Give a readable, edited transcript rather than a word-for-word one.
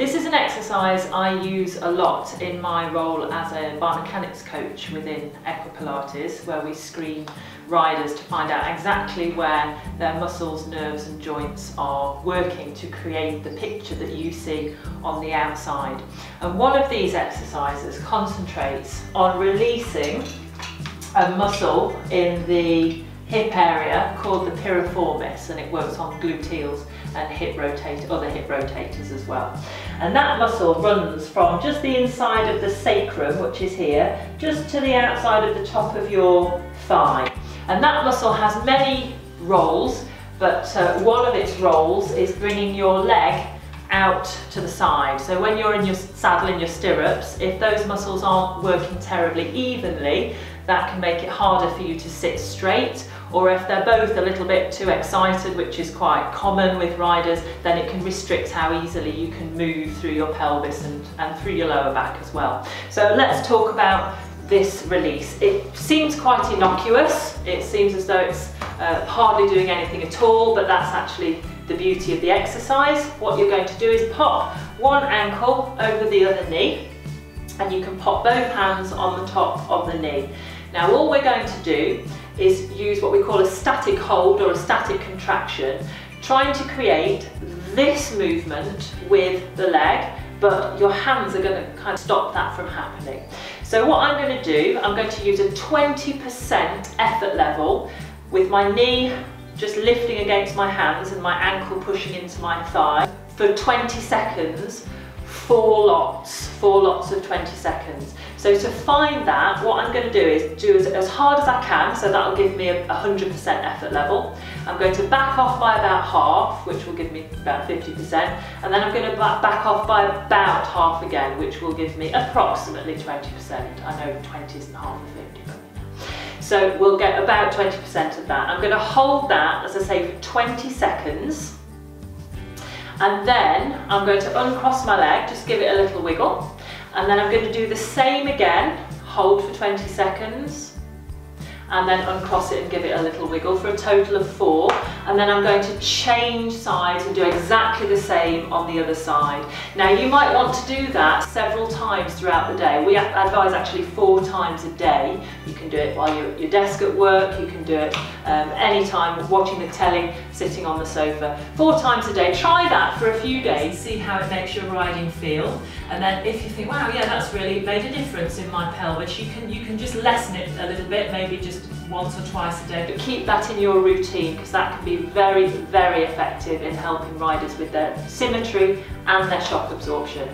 This is an exercise I use a lot in my role as a biomechanics coach within Equipilates, where we screen riders to find out exactly where their muscles, nerves and joints are working to create the picture that you see on the outside. And one of these exercises concentrates on releasing a muscle in the hip area called the piriformis, and it works on gluteals and other hip rotators as well. And that muscle runs from just the inside of the sacrum, which is here, just to the outside of the top of your thigh. And that muscle has many roles, but one of its roles is bringing your leg out to the side. So when you're in your saddle, in your stirrups, if those muscles aren't working terribly evenly, that can make it harder for you to sit straight, or if they're both a little bit too excited, which is quite common with riders, then it can restrict how easily you can move through your pelvis and through your lower back as well. So let's talk about this release. It seems quite innocuous. It seems as though it's hardly doing anything at all, but that's actually the beauty of the exercise. What you're going to do is pop one ankle over the other knee, and you can pop both hands on the top of the knee. Now all we're going to do is use what we call a static hold or a static contraction, trying to create this movement with the leg, but your hands are going to kind of stop that from happening. So what I'm going to do, I'm going to use a 20% effort level with my knee just lifting against my hands and my ankle pushing into my thigh for 20 seconds, 4 lots of 20 seconds. So to find that, what I'm going to do is do as hard as I can, so that'll give me a 100% effort level. I'm going to back off by about half, which will give me about 50%, and then I'm going to back off by about half again, which will give me approximately 20%. I know 20 isn't half of 50, but so we'll get about 20% of that. I'm going to hold that, as I say, for 20 seconds. And then I'm going to uncross my leg, just give it a little wiggle. And then I'm going to do the same again, hold for 20 seconds, and then uncross it and give it a little wiggle for a total of 4. And then I'm going to change sides and do exactly the same on the other side. Now you might want to do that several times throughout the day. We advise actually 4 times a day. You can do it while you're at your desk at work, you can do it anytime watching the telly, sitting on the sofa. 4 times a day. Try that for a few days, see how it makes your riding feel. And then if you think, wow, yeah, that's really made a difference in my pelvis, you can just lessen it a little bit, maybe just once or twice a day, but keep that in your routine, because that can be very, very effective in helping riders with their symmetry and their shock absorption.